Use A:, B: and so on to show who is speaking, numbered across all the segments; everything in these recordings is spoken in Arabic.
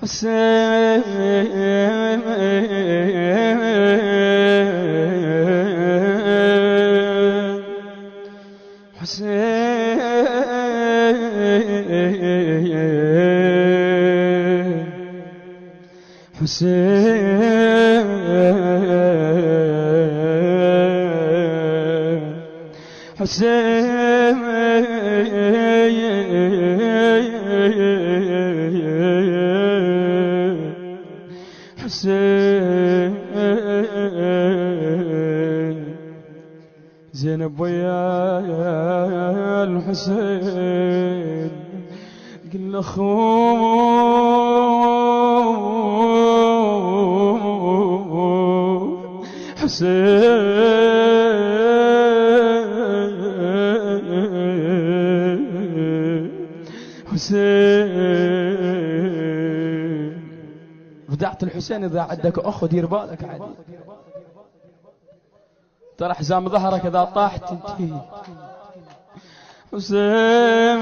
A: حسين حسين حسين حسين حسين زينب ويا الحسين قل اخوه حسين حسين بدعت الحسين اذا عندك اخ دير بالك عادي ترى حزام ظهرك اذا طاح تنتهي حسين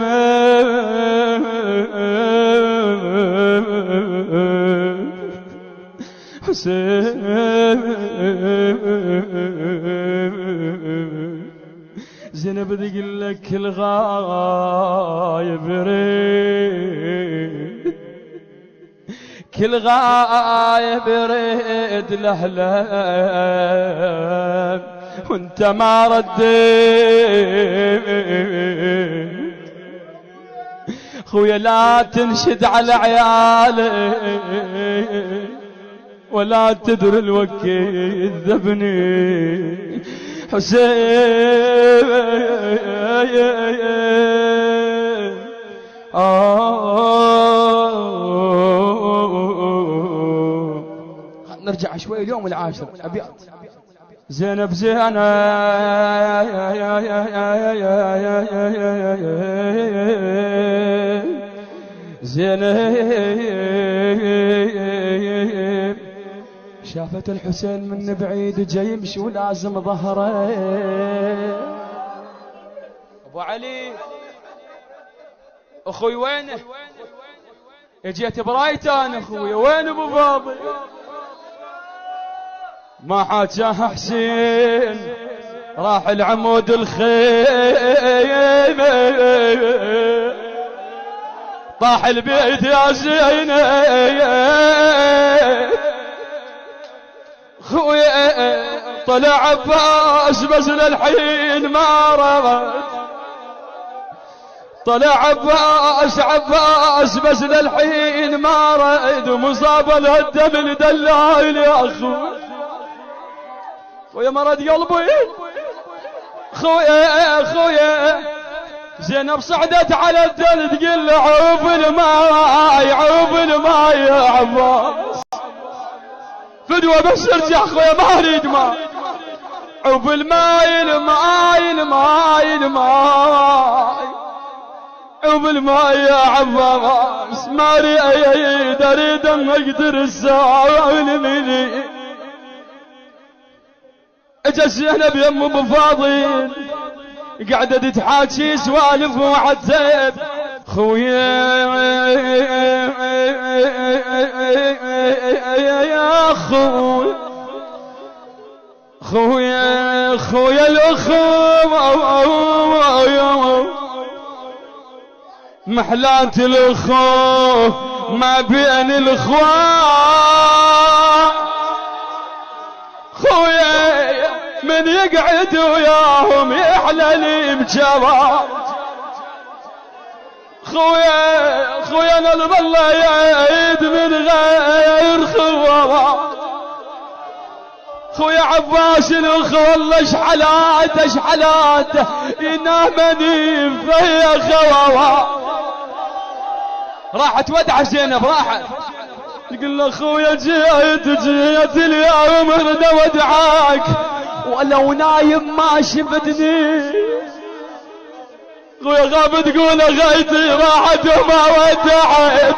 A: حسين زينب تقول لك الغايب يريد كل غايب يريد الاهلام وانت ما رديت خويا لا تنشد على عيالي ولا تدري الوكيل ذبني حسين نرجع شوي اليوم العاشر أبيات زينب زينب زينب شافت الحسين من بعيد جاي يمشي ولازم ظهره ابو علي اخوي وينه اجيت برايته انا اخوي وين ابو فاضل ما حاجاها حسين راح العمود الخيمة طاح البيت يا زينب خويا طلع عباس بس للحين ما رضى طلع عباس بس للحين ما رد ومصاب الهدم الدلال يا اخوي خويا مرض قلبي خويا زينب صعدت على الدل تقول له عوب الماي يا عباس فدوة بس ارجع خويا ما اريد ماء عوب الماي عوب الماي يا عباس ما اريد ما اقدر الساعة مني اجا زينب يم ابو فاضل قاعدة تتحاكي سوالف وعتب خويا يا خويا الاخو محلات الاخو ما بين الاخوان خويا من يقعد وياهم يحلى بجواب خويا انا الظل يعيد من غير خواب خويا عباس الاخو والله اشحلاته ينامني فيا خواب راحت ودع زينب راحت تقول له خويا جيت اليوم ارد ودعاك ولو نايم ما شفتني خويا غاب تقول غايتي راحت وما ودعت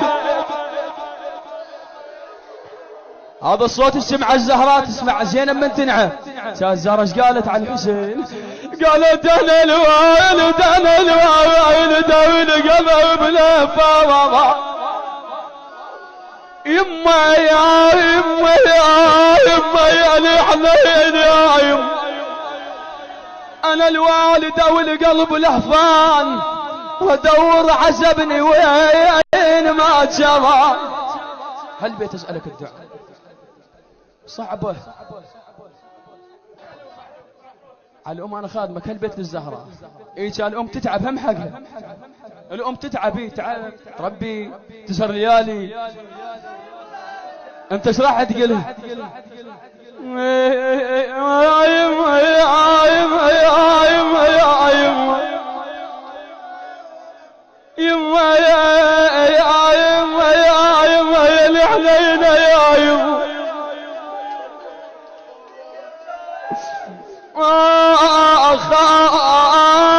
A: هذا الصوت السمع الزهراء تسمع زينب من تنعى الزهراء ايش قالت عن الحسين قالت انا الوالد داول قلب لفاضة يما يا يما يا يما يا الحنين يا يما، انا الوالدة والقلب لهفان وادور عزبني وين ما جرى. هل بيت اسألك الدعاء صعبة على الام، انا خادمك هالبيت للزهراء. ايش الام تتعب هم حقها، الام تتعب تعب ربي تسهر ليالي. انت ايش راح تقولها؟ يا يما يا يما يا يما يا يما يما يا يما يا يما يا الحنينة يا يما، آخ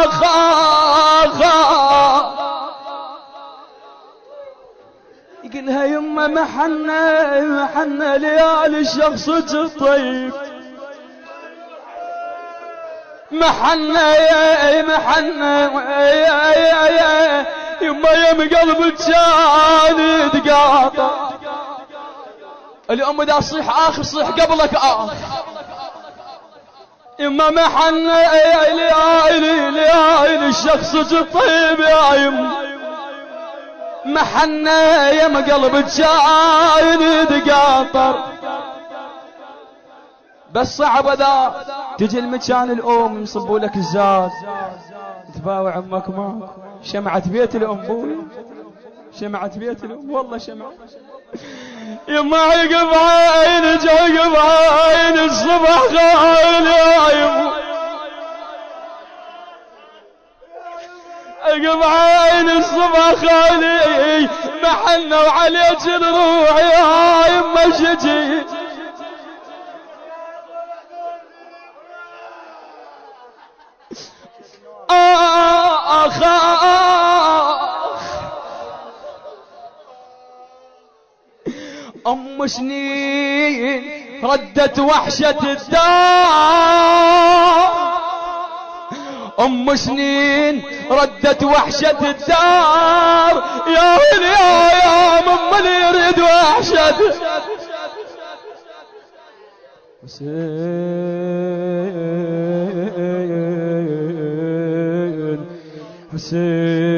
A: آخ آخ يقولها يما محنة ليالي شخصك الطيب، محنة يا محنة يا يما يم قلبك كان يتقاطع. الأم دا صيح آخر صيح قبلك آخر. يما محنة يا ليالي الشخص الطيب يا يما، محنة يم قلبك كان يتقاطر. بس صعب ذا تجي المكان الأم يصبوا لك الزاد، تباوع امك معك. شمعة بيت الام بوي، شمعة بيت الام والله شمعة. يما عقب عينك عقب عين الصبح خايل يا يما، عقب عين الصبح خايل محنة وعليك الروح يا يما شجي. آخ أم سنين ردت وحشة الدار، أم سنين ردت وحشة الدار. يا ويلي يا من اللي يريد وحشة حسين حسين